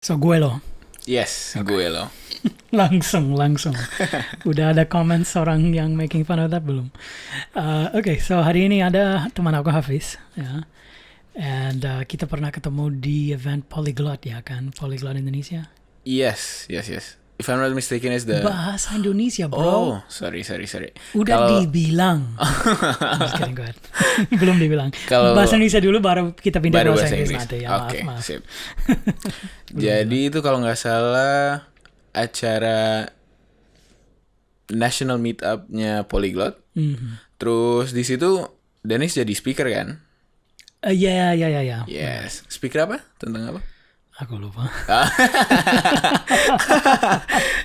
So gue loh. Yes, gue loh. langsung. Udah ada comment orang yang making fun of that belum? Oke, so hari ini ada teman aku Hafiz, ya. And kita pernah ketemu di event Polyglot ya kan, Polyglot Indonesia. Yes. If I'm not mistaken, is the Bahasa Indonesia, bro. Oh, sorry. Udah dibilang. I'm just kidding, go ahead. Belum dibilang. Kalau bahasa Indonesia dulu baru kita pindah baru bahasa Inggris nanti ya. Oke, Maaf. sip. Jadi itu kalau nggak salah acara national meetup-nya Polyglot. Terus di situ Denis jadi speaker kan? Ya. Yes. Speaker apa? Tentang apa? Aku lupa.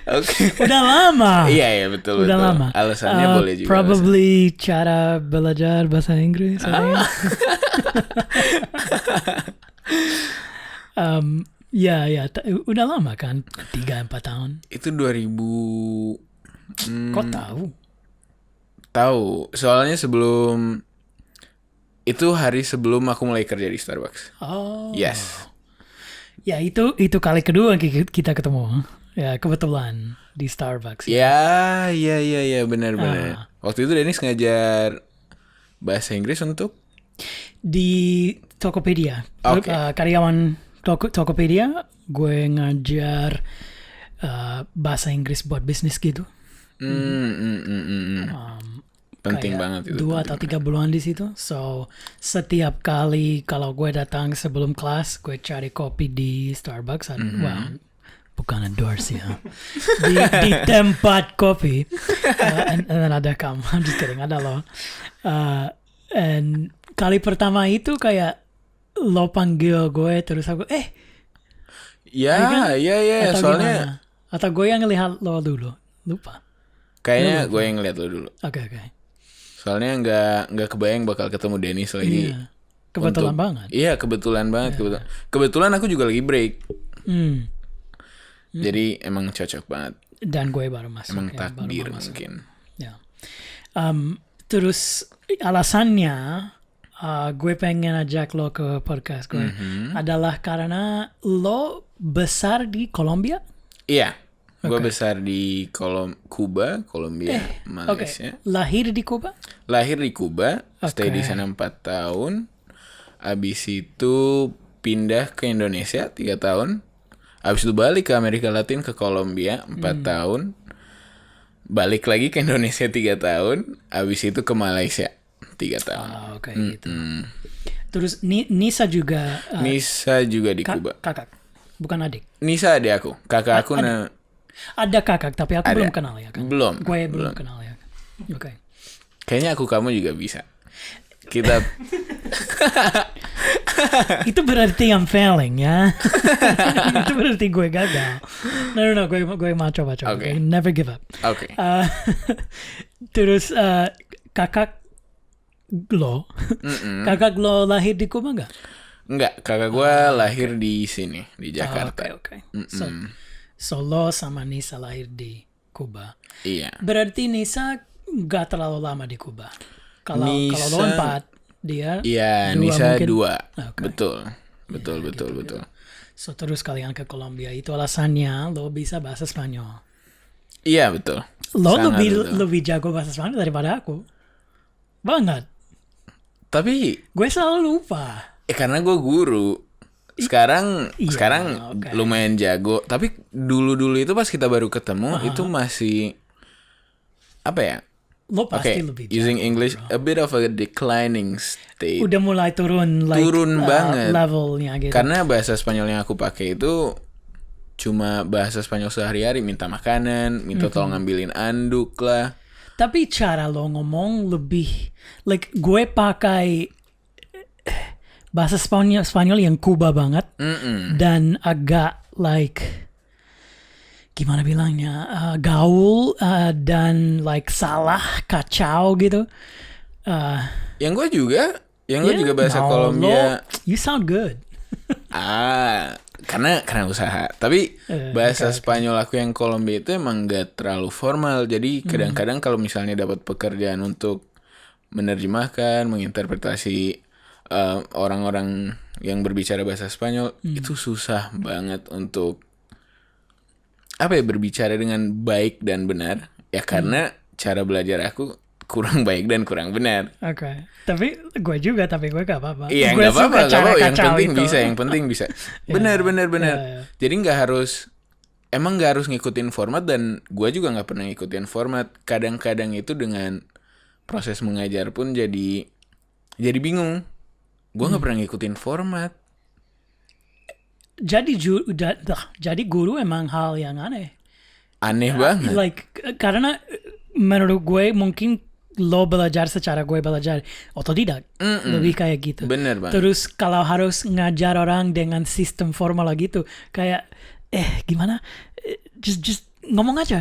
Oke. Udah lama. Iya betul. Udah lama. Alasannya boleh juga. Probably cara belajar bahasa Inggris. Ya, udah lama kan, 3-4 tahun. Itu 2000. Kok tahu? Tahu. Soalnya sebelum itu hari sebelum aku mulai kerja di Starbucks. Oh. Yes. Ya itu kali kedua kita ketemu. Ya kebetulan di Starbucks. Ya, benar. Waktu itu Denis ngajar bahasa Inggris untuk di Tokopedia. Okay. Karyawan Tokopedia, gue ngajar bahasa Inggris buat bisnis gitu. Penting banget itu. 2 atau 3 bulan di situ. So setiap kali kalau gue datang sebelum kelas, gue cari kopi di Starbucks. Well, bukan endorse ya. di tempat kopi. And then ada kamu. I'm just kidding. Ada lo. And kali pertama itu kayak lo panggil gue terus aku Ya. Atau Soalnya gimana? Atau gue yang ngelihat lo dulu. Lupa. Kayaknya gue yang ngeliat lo dulu. Oke. Soalnya nggak kebayang bakal ketemu Denis lagi. Iya. Kebetulan banget. Iya, kebetulan banget. Kebetulan aku juga lagi break. Jadi emang cocok banget. Dan gue baru masuk. Emang takdir mungkin. Ya. Terus alasannya gue pengen ajak lo ke podcast gue adalah karena lo besar di Kolombia. Iya. Gue besar di Kuba, Kolombia, Malaysia. Lahir di Kuba? Lahir di Kuba, stay di sana 4 tahun. Abis itu pindah ke Indonesia 3 tahun. Abis itu balik ke Amerika Latin, ke Kolombia 4 tahun. Balik lagi ke Indonesia 3 tahun. Abis itu ke Malaysia 3 tahun. Oke, gitu. Terus Nisa juga Nisa juga di Kuba. Kakak, bukan adik. Nisa adik aku. Kakak aku ada kakak, tapi aku belum kenal ya kan? Gue belum kenal ya. Oke. Kayaknya aku kamu juga bisa. Kita itu berarti I'm failing ya. Itu berarti gue gagal. No, gue mau coba. Okay. Never give up. Oke. Terus kakak lo lahir di Kuba nggak? Enggak, kakak gue lahir di sini, di Jakarta. Oke. So lo sama Nisa lahir di Kuba. Iya. Berarti Nisa nggak terlalu lama di Kuba. Kalau lo 4, dia iya, 2 Nisa mungkin. 2. Okay. Betul. So terus kalian ke Kolombia, itu alasannya lo bisa bahasa Spanyol. Iya, betul. Lo lebih jago bahasa Spanyol daripada aku. Banget. Tapi gue selalu lupa. Karena gue guru. Sekarang okay. Lumayan jago. Tapi dulu itu pas kita baru ketemu itu masih apa ya? Lo pasti lebih jago. Using English a bit of a declining state. Udah mulai turun banget levelnya gitu. Karena bahasa Spanyol yang aku pakai itu cuma bahasa Spanyol sehari-hari, minta makanan, minta tolong ngambilin anduk lah. Tapi cara lo ngomong lebih gue pakai bahasa Spanyol yang Kuba banget dan agak gimana bilangnya gaul dan salah kacau gitu. Yang gue juga bahasa Kolombia. You sound good. Karena usaha. Tapi bahasa Spanyol aku yang Kolombia itu emang gak terlalu formal. Jadi kadang-kadang kalau misalnya dapat pekerjaan untuk menerjemahkan, menginterpretasi orang-orang yang berbicara bahasa Spanyol itu susah banget untuk berbicara dengan baik dan benar. Ya karena cara belajar aku kurang baik dan kurang benar. Oke. Tapi gue gak apa-apa. Iya, Gue nggak apa-apa. Yang penting itu. bisa, yang penting bisa. Benar. Yeah. Jadi emang nggak harus ngikutin format, dan gue juga nggak pernah ngikutin format. Kadang-kadang itu dengan proses mengajar pun jadi bingung. Gue nggak pernah ngikutin format. Jadi guru emang hal yang aneh. Aneh banget. Karena menurut gue mungkin lo belajar secara gue belajar otodidak. Lebih kayak gitu. Bener banget. Terus kalau harus ngajar orang dengan sistem formal gitu, kayak gimana? Just ngomong aja.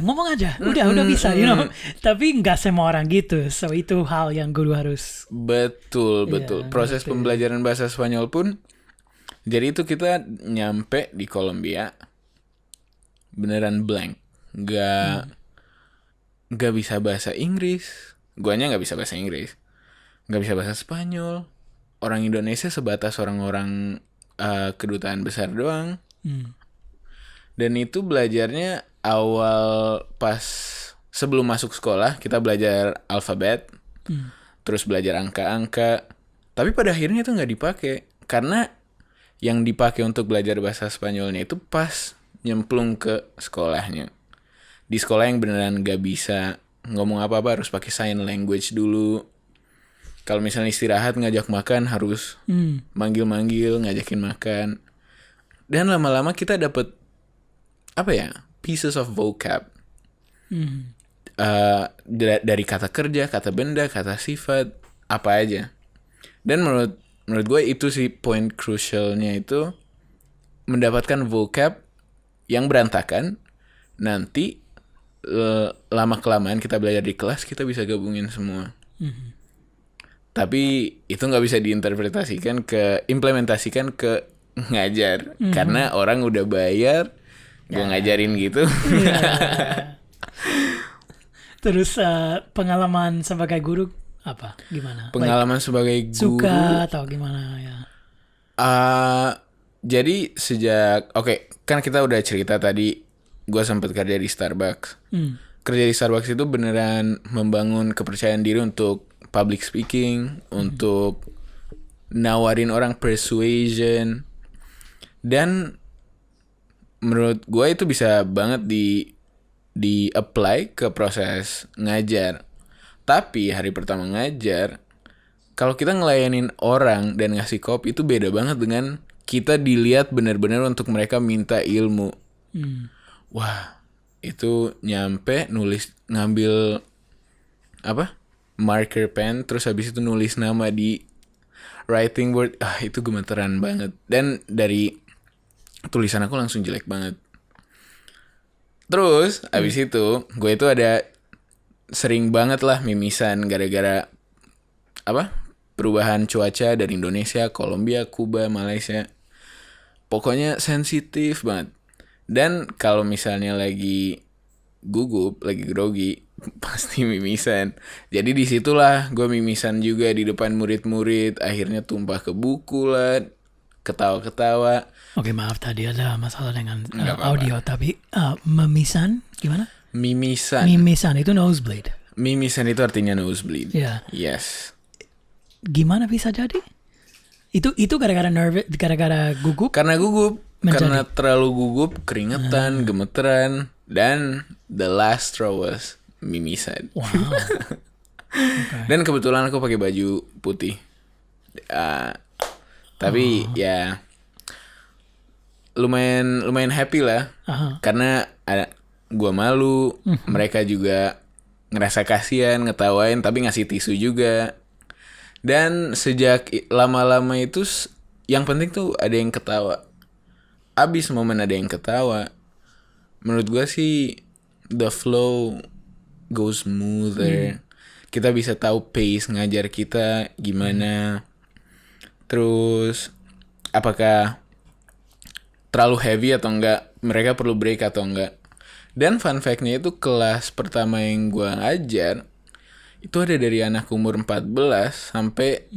Udah bisa, you know. Tapi nggak semua orang gitu. So itu hal yang guru harus. Betul. Proses pembelajaran bahasa Spanyol pun. Jadi itu kita nyampe di Kolombia beneran blank. Gak bisa bahasa Inggris. Guanya gak bisa bahasa Inggris. Gak bisa bahasa Spanyol. Orang Indonesia sebatas orang-orang kedutaan besar doang. Dan itu belajarnya awal pas sebelum masuk sekolah. Kita belajar alfabet. Terus belajar angka-angka. Tapi pada akhirnya itu gak dipakai. Karena yang dipakai untuk belajar bahasa Spanyolnya itu pas nyemplung ke sekolahnya. Di sekolah yang beneran gak bisa ngomong apa-apa, harus pakai sign language dulu. Kalau misalnya istirahat ngajak makan harus manggil-manggil, ngajakin makan. Dan lama-lama kita dapet pieces of vocab. Dari kata kerja, kata benda, kata sifat, apa aja. Dan menurut gue itu sih poin crucialnya, itu mendapatkan vocab yang berantakan. Nanti lama-kelamaan kita belajar di kelas, kita bisa gabungin semua. Tapi itu nggak bisa implementasikan ke ngajar. Karena orang udah bayar, gue ngajarin gitu. Terus pengalaman sebagai guru apa? Gimana? Pengalaman sebagai guru. Suka atau gimana ya? Jadi kan kita udah cerita tadi, gue sempat kerja di Starbucks. Kerja di Starbucks itu beneran membangun kepercayaan diri untuk public speaking, untuk nawarin orang persuasion. Dan menurut gue itu bisa banget di apply ke proses ngajar. Tapi hari pertama ngajar, kalau kita ngelayanin orang dan ngasih kopi, itu beda banget dengan kita dilihat benar-benar untuk mereka minta ilmu. Wah, itu nyampe ngambil marker pen, terus habis itu nulis nama di writing board. Itu gemeteran banget. Dan dari tulisan aku langsung jelek banget. Terus habis itu gue itu ada sering banget lah mimisan gara-gara perubahan cuaca dari Indonesia, Kolombia, Kuba, Malaysia. Pokoknya sensitif banget. Dan kalau misalnya lagi gugup, lagi grogi, pasti mimisan. Jadi disitulah gue mimisan juga di depan murid-murid. Akhirnya tumpah ke buku lah, ketawa-ketawa. Oke, maaf tadi ada masalah dengan audio. Tapi mimisan gimana? Mimisan itu nosebleed. Mimisan itu artinya nosebleed. Yeah. Yes. Gimana bisa jadi? Itu gara-gara nervous, gara-gara gugup? Karena gugup. Karena terlalu gugup, keringetan, gemeteran, dan the last straw was mimisan. Wow. Okay. Dan kebetulan aku pakai baju putih. Tapi ya lumayan happy lah. Karena gue malu, mereka juga ngerasa kasihan, ngetawain, tapi ngasih tisu juga. Dan sejak lama-lama itu, yang penting tuh ada yang ketawa. Abis momen ada yang ketawa, menurut gue sih the flow goes smoother. Kita bisa tahu pace ngajar kita gimana. Terus apakah terlalu heavy atau enggak, mereka perlu break atau enggak. Dan fun fact-nya itu kelas pertama yang gue ngajar itu ada dari anak umur 14 sampai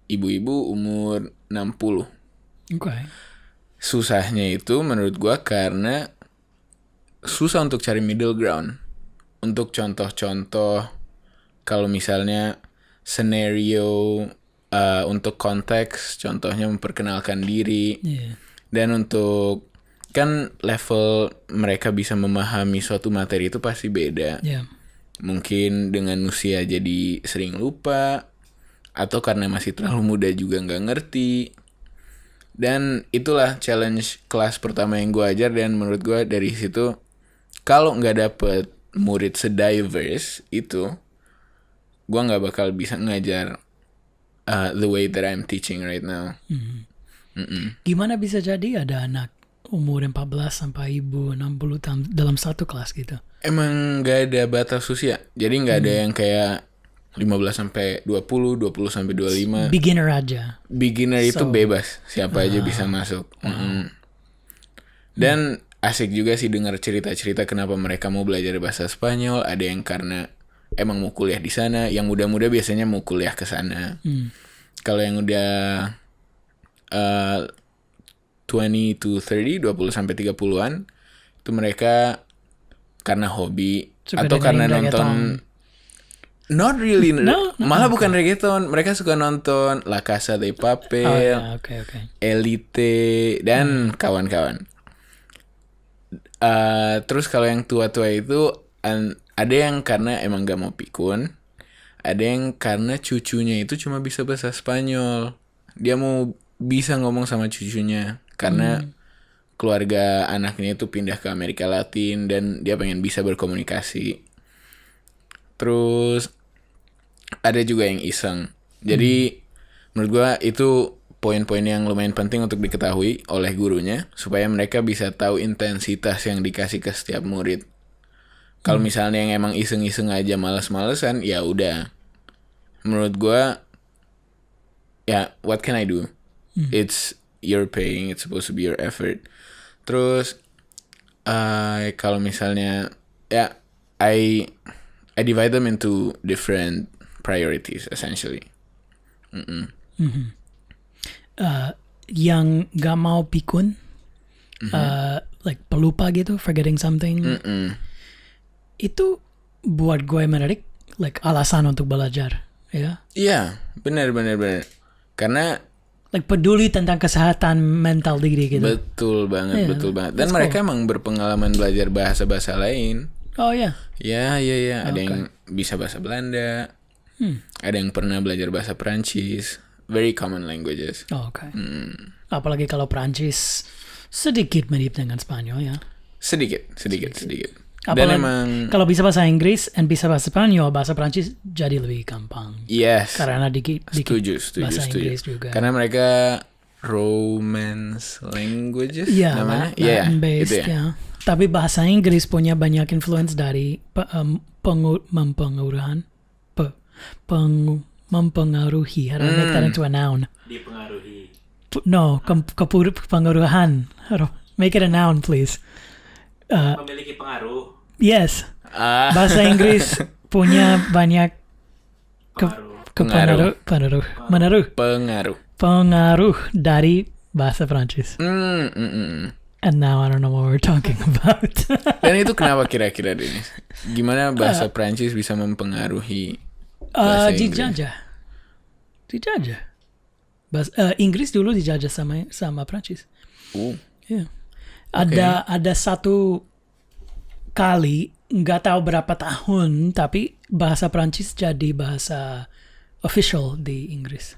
ibu-ibu umur 60. Okay. Susahnya itu menurut gue karena susah untuk cari middle ground. Untuk contoh-contoh, kalau misalnya scenario untuk konteks, contohnya memperkenalkan diri. Yeah. Dan untuk, kan level mereka bisa memahami suatu materi itu pasti beda. Yeah. Mungkin dengan usia jadi sering lupa, atau karena masih terlalu muda juga nggak ngerti. Dan itulah challenge kelas pertama yang gue ajar, dan menurut gue dari situ, kalau nggak dapet murid se-diverse itu, gue nggak bakal bisa ngajar the way that I'm teaching right now. Gimana bisa jadi ada anak umur 14 sampai ibu 60 dalam satu kelas gitu? Emang nggak ada batas usia, jadi nggak ada yang kayak 15 sampai 20 sampai 25. Beginner aja. Beginner itu bebas, siapa aja bisa masuk. Dan asik juga sih dengar cerita-cerita kenapa mereka mau belajar bahasa Spanyol. Ada yang karena emang mau kuliah di sana, yang muda-muda biasanya mau kuliah ke sana. Kalau yang udah 20 to 30, 20 sampai 30-an, itu mereka karena hobi Suka atau karena dengerin nonton reggaeton. Not really. No, Malah bukan reggaeton. Mereka suka nonton La Casa de Papel, Okay. Elite, dan kawan-kawan. Terus kalau yang tua-tua itu ada yang karena emang gak mau pikun, ada yang karena cucunya itu cuma bisa bahasa Spanyol. Dia mau bisa ngomong sama cucunya karena keluarga anaknya itu pindah ke Amerika Latin dan dia pengen bisa berkomunikasi. Terus ada juga yang iseng. Jadi menurut gua itu poin-poin yang lumayan penting untuk diketahui oleh gurunya supaya mereka bisa tahu intensitas yang dikasih ke setiap murid. Kalau misalnya yang emang iseng-iseng aja malas-malesan, ya udah. Menurut gua ya what can I do? It's your paying, it's supposed to be your effort. Terus kalau misalnya ya I divide them into different priorities essentially. Yang gak mau pikun, like pelupa gitu, forgetting something, itu buat gue menarik, like alasan untuk belajar, ya? Iya, benar. Karena like peduli tentang kesehatan mental diri gitu. betul banget. Dan mereka emang berpengalaman belajar bahasa-bahasa lain. Oh ya. Ya. Ada yang bisa bahasa Belanda, ada yang pernah belajar bahasa Perancis. Very common languages. Okay. Apalagi kalau Perancis sedikit mirip dengan Spanyol ya. Sedikit. Apalagi Dan emang kalau bisa bahasa Inggris dan bisa bahasa Spanyol, bahasa Perancis jadi lebih gampang. yes. Karena dikit Setuju. bahasa Inggris juga. Karena mereka Romance languages namanya. Latin based gitu ya. ya. Tapi bahasa Inggris punya banyak influence dari mempengaruhi. How do I make that into a noun? Dipengaruhi. Kepengaruhan. Make it a noun, please. Memiliki pengaruh. Yes. Bahasa Inggris punya banyak pengaruh dari bahasa Prancis. And now I don't know what we're talking about. Dan itu kenapa kira-kira Denis? Gimana bahasa Prancis bisa mempengaruhi bahasa Inggris? Dijajah. Inggris dulu dijajah sama Prancis. Yeah. Ada satu kali, nggak tahu berapa tahun, tapi bahasa Prancis jadi bahasa official di Inggris.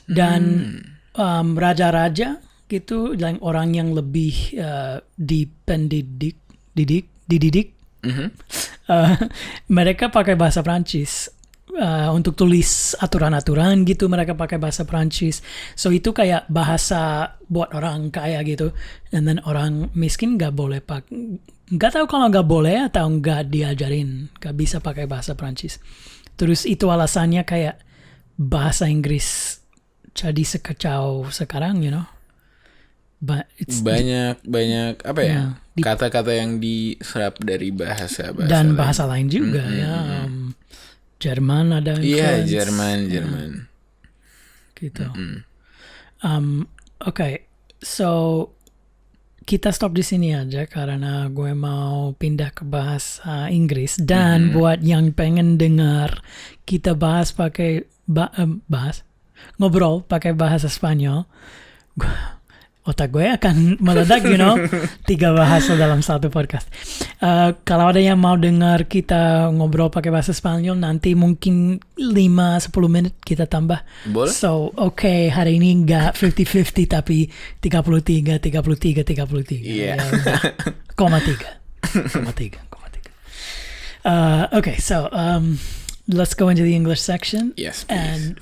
Dan raja-raja gitu, orang yang lebih dididik, mereka pakai bahasa Prancis. Untuk tulis aturan-aturan gitu mereka pakai bahasa Prancis. So itu kayak bahasa buat orang kaya gitu. And then orang miskin gak boleh gak tahu kalau gak boleh atau gak diajarin, gak bisa pakai bahasa Prancis. Terus itu alasannya kayak bahasa Inggris jadi sekacau sekarang, you know. Banyak apa ya? Kata-kata yang diserap dari bahasa dan bahasa lain juga ya. Jerman ada influence. Iya, Jerman. Gitu. Oke, so kita stop di sini aja karena gue mau pindah ke bahasa Inggris dan buat yang pengen dengar kita bahas pakai ngobrol pakai bahasa Spanyol, otak gue akan meledak, 3 bahasa dalam satu podcast. Kalau ada yang mau dengar kita ngobrol pakai bahasa Spanyol, nanti mungkin 5-10 menit kita tambah. Boleh. So, oke, hari ini nggak 50-50 tapi 33. Iya. Koma 3. Okay, so let's go into the English section. Yes, please. And